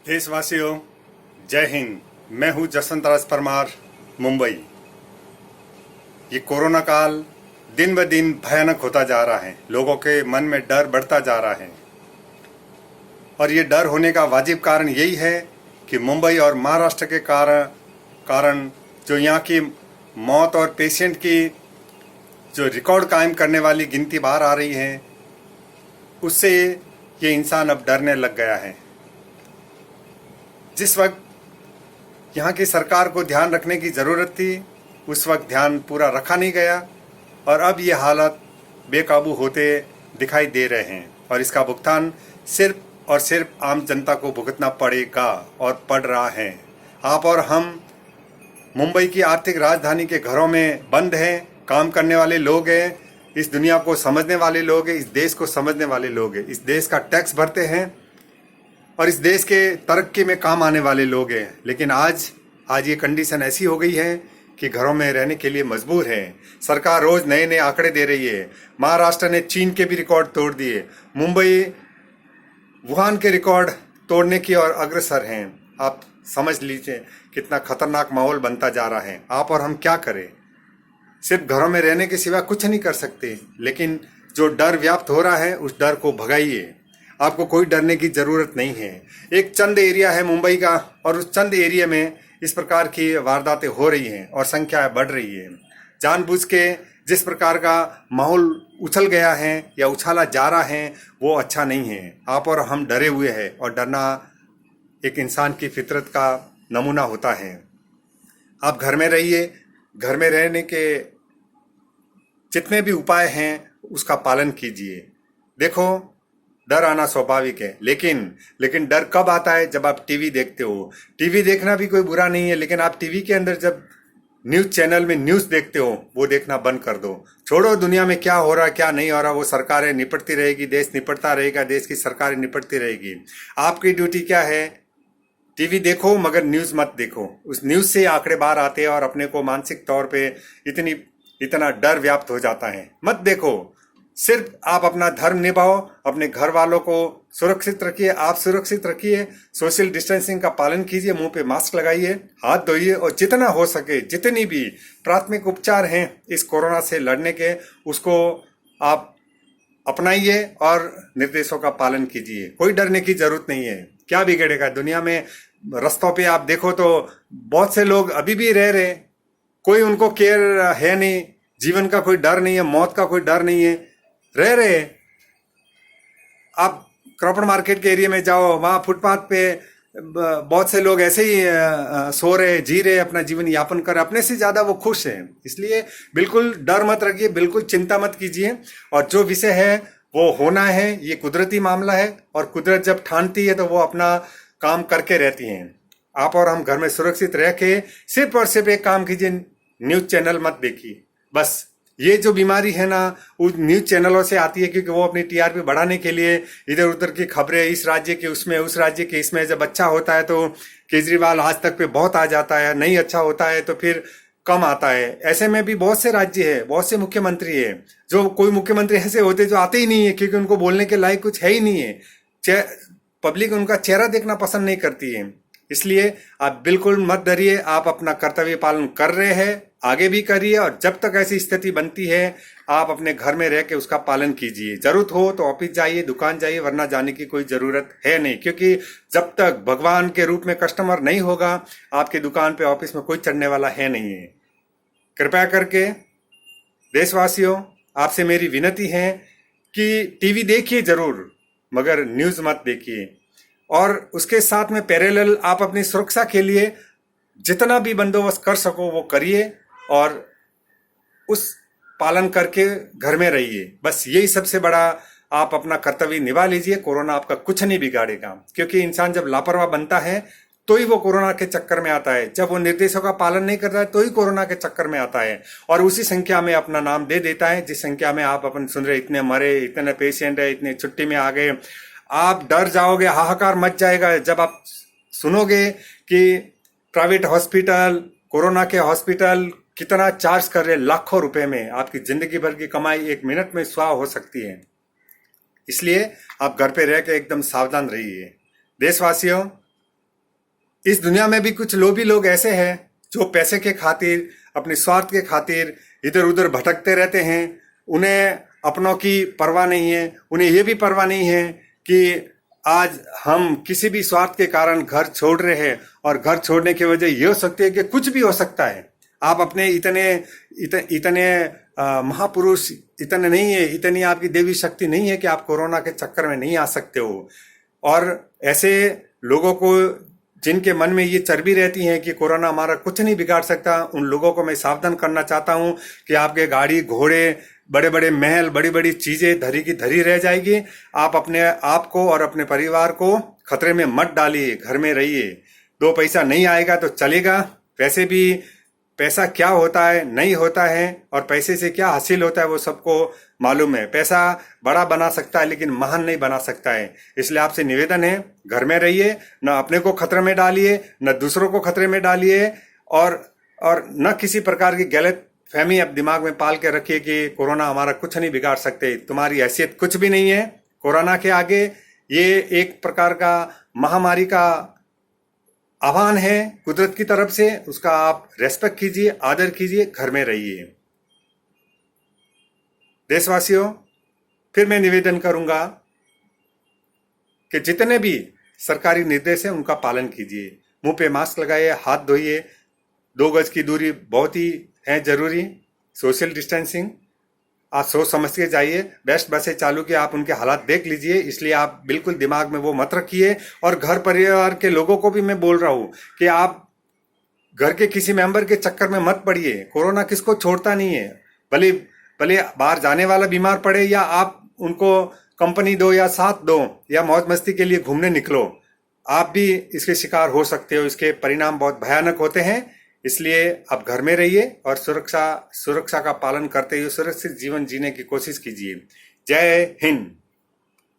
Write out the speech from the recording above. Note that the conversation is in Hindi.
देशवासियों, जय हिंद। मैं हूं जसवंत राज परमार, मुंबई। ये कोरोना काल दिन ब दिन भयानक होता जा रहा है। लोगों के मन में डर बढ़ता जा रहा है और ये डर होने का वाजिब कारण यही है कि मुंबई और महाराष्ट्र के कारण जो यहाँ की मौत और पेशेंट की जो रिकॉर्ड कायम करने वाली गिनती बाहर आ रही है, उससे ये इंसान अब डरने लग गया है। जिस वक्त यहाँ की सरकार को ध्यान रखने की ज़रूरत थी, उस वक्त ध्यान पूरा रखा नहीं गया और अब ये हालत बेकाबू होते दिखाई दे रहे हैं और इसका भुगतान सिर्फ और सिर्फ आम जनता को भुगतना पड़ेगा और पड़ रहा है। आप और हम मुंबई की आर्थिक राजधानी के घरों में बंद हैं, काम करने वाले लोग हैं, इस दुनिया को समझने वाले लोग हैं, इस देश को समझने वाले लोग हैं, इस देश का टैक्स भरते हैं और इस देश के तरक्की में काम आने वाले लोग हैं। लेकिन आज ये कंडीशन ऐसी हो गई है कि घरों में रहने के लिए मजबूर है। सरकार रोज नए नए आंकड़े दे रही है। महाराष्ट्र ने चीन के भी रिकॉर्ड तोड़ दिए। मुंबई वुहान के रिकॉर्ड तोड़ने की ओर अग्रसर हैं। आप समझ लीजिए कितना खतरनाक माहौल बनता जा रहा है। आप और हम क्या करें? सिर्फ घरों में रहने के सिवा कुछ नहीं कर सकते। लेकिन जो डर व्याप्त हो रहा है, उस डर को भगाइए। आपको कोई डरने की जरूरत नहीं है। एक चंद एरिया है मुंबई का और उस चंद एरिया में इस प्रकार की वारदातें हो रही हैं और संख्या बढ़ रही है। जानबूझ के जिस प्रकार का माहौल उछल गया है या उछाला जा रहा है, वो अच्छा नहीं है। आप और हम डरे हुए हैं और डरना एक इंसान की फितरत का नमूना होता है। आप घर में रहिए। घर में रहने के जितने भी उपाय हैं उसका पालन कीजिए। देखो, डर आना स्वाभाविक है, लेकिन डर कब आता है? जब आप टीवी देखते हो। टीवी देखना भी कोई बुरा नहीं है, लेकिन आप टीवी के अंदर जब न्यूज चैनल में न्यूज देखते हो, वो देखना बंद कर दो। छोड़ो दुनिया में क्या हो रहा क्या नहीं हो रहा, वो सरकारें निपटती रहेगी, देश निपटता रहेगा, देश की सरकारें निपटती रहेगी। आपकी ड्यूटी क्या है? टीवी देखो मगर न्यूज मत देखो। उस न्यूज से आंकड़े बाहर आते हैं और अपने को मानसिक तौर पे इतना डर व्याप्त हो जाता है। मत देखो। सिर्फ आप अपना धर्म निभाओ, अपने घर वालों को सुरक्षित रखिए, आप सुरक्षित रखिए, सोशल डिस्टेंसिंग का पालन कीजिए, मुंह पे मास्क लगाइए, हाथ धोइए और जितना हो सके जितनी भी प्राथमिक उपचार हैं इस कोरोना से लड़ने के, उसको आप अपनाइए और निर्देशों का पालन कीजिए। कोई डरने की जरूरत नहीं है। क्या बिगड़ेगा? दुनिया में रास्तों पे आप देखो तो बहुत से लोग अभी भी रह रहे, कोई उनको केयर है नहीं, जीवन का कोई डर नहीं है, मौत का कोई डर नहीं है, रह रहे। आप क्रॉफर्ड मार्केट के एरिया में जाओ, वहां फुटपाथ पे बहुत से लोग ऐसे ही सो रहे, जी रहे, अपना जीवन यापन कर रहे, अपने से ज्यादा वो खुश हैं। इसलिए बिल्कुल डर मत रखिए, बिल्कुल चिंता मत कीजिए। और जो विषय है वो होना है, ये कुदरती मामला है और कुदरत जब ठानती है तो वो अपना काम करके रहती हैं। आप और हम घर में सुरक्षित रह के सिर्फ और सिर्फ एक काम कीजिए, न्यूज चैनल मत देखिए। बस ये जो बीमारी है ना, उस न्यूज चैनलों से आती है, क्योंकि वो अपनी टीआरपी बढ़ाने के लिए इधर उधर की खबरें, इस राज्य की उसमें, उस राज्य के इसमें, जब अच्छा होता है तो केजरीवाल आज तक पे बहुत आ जाता है, नहीं अच्छा होता है तो फिर कम आता है। ऐसे में भी बहुत से राज्य है, बहुत से मुख्यमंत्री है, जो कोई मुख्यमंत्री ऐसे होते जो आते ही नहीं है, क्योंकि उनको बोलने के लायक कुछ है ही नहीं है। पब्लिक उनका चेहरा देखना पसंद नहीं करती है। इसलिए आप बिल्कुल मत डरिए। आप अपना कर्तव्य पालन कर रहे हैं, आगे भी करिए और जब तक ऐसी स्थिति बनती है आप अपने घर में रह के उसका पालन कीजिए। जरूरत हो तो ऑफिस जाइए, दुकान जाइए, वरना जाने की कोई जरूरत है नहीं, क्योंकि जब तक भगवान के रूप में कस्टमर नहीं होगा, आपकी दुकान पे, ऑफिस में कोई चढ़ने वाला है नहीं है। कृपया करके देशवासियों, आपसे मेरी विनती है कि टीवी देखिए जरूर, मगर न्यूज मत देखिए। और उसके साथ में पैरेलल आप अपनी सुरक्षा के लिए जितना भी बंदोबस्त कर सको वो करिए और उस पालन करके घर में रहिए। बस यही सबसे बड़ा आप अपना कर्तव्य निभा लीजिए। कोरोना आपका कुछ नहीं बिगाड़ेगा, क्योंकि इंसान जब लापरवाह बनता है तो ही वो कोरोना के चक्कर में आता है। जब वो निर्देशों का पालन नहीं करता है तो ही कोरोना के चक्कर में आता है और उसी संख्या में अपना नाम दे देता है, जिस संख्या में आप अपन सुन रहे, इतने मरे, इतने पेशेंट है, इतने छुट्टी में आ गए। आप डर जाओगे, हाहाकार मच जाएगा जब आप सुनोगे कि प्राइवेट हॉस्पिटल, कोरोना के हॉस्पिटल कितना चार्ज कर रहे, लाखों रुपए में। आपकी जिंदगी भर की कमाई एक मिनट में स्वाह हो सकती है। इसलिए आप घर पे रह के एकदम सावधान रहिए। देशवासियों, इस दुनिया में भी कुछ लोभी लोग ऐसे हैं जो पैसे के खातिर, अपने स्वार्थ के खातिर इधर उधर भटकते रहते हैं। उन्हें अपनों की परवाह नहीं है, उन्हें ये भी परवाह नहीं है कि आज हम किसी भी स्वार्थ के कारण घर छोड़ रहे हैं, और घर छोड़ने की वजह ये हो सकती है कि कुछ भी हो सकता है। आप अपने इतने महापुरुष इतने नहीं है, इतनी आपकी देवी शक्ति नहीं है कि आप कोरोना के चक्कर में नहीं आ सकते हो। और ऐसे लोगों को जिनके मन में ये चर्बी रहती है कि कोरोना हमारा कुछ नहीं बिगाड़ सकता, उन लोगों को मैं सावधान करना चाहता हूं कि आपके गाड़ी घोड़े, बड़े बड़े महल, बड़ी बड़ी चीजें धरी की धरी रह जाएगी। आप अपने आप को और अपने परिवार को खतरे में मत डालिए, घर में रहिए। 2 पैसा नहीं आएगा तो चलेगा, वैसे भी पैसा क्या होता है, नहीं होता है, और पैसे से क्या हासिल होता है वो सबको मालूम है। पैसा बड़ा बना सकता है लेकिन महान नहीं बना सकता है। इसलिए आपसे निवेदन है, घर में रहिए, न अपने को खतरे में डालिए, न दूसरों को खतरे में डालिए, और न किसी प्रकार की गलत फहमी अब दिमाग में पाल के रखिए कि कोरोना हमारा कुछ नहीं बिगाड़ सकते। तुम्हारी हैसियत कुछ भी नहीं है कोरोना के आगे। ये एक प्रकार का महामारी का आह्वान है कुदरत की तरफ से, उसका आप रेस्पेक्ट कीजिए, आदर कीजिए, घर में रहिए। देशवासियों, फिर मैं निवेदन करूंगा कि जितने भी सरकारी निर्देश हैं उनका पालन कीजिए। मुंह पे मास्क लगाइए, हाथ धोइए, 2 गज की दूरी बहुत ही है जरूरी, सोशल डिस्टेंसिंग आप सोच समझ के जाइए। बेस्ट बसें चालू की, आप उनके हालात देख लीजिए, इसलिए आप बिल्कुल दिमाग में वो मत रखिए। और घर परिवार के लोगों को भी मैं बोल रहा हूं कि आप घर के किसी मेंबर के चक्कर में मत पड़िए। कोरोना किसको छोड़ता नहीं है, भले भले बाहर जाने वाला बीमार पड़े या आप उनको कंपनी दो या साथ दो या मौज मस्ती के लिए घूमने निकलो, आप भी इसके शिकार हो सकते हो। इसके परिणाम बहुत भयानक होते हैं। इसलिए आप घर में रहिए और सुरक्षा का पालन करते हुए सुरक्षित जीवन जीने की कोशिश कीजिए। जय हिंद।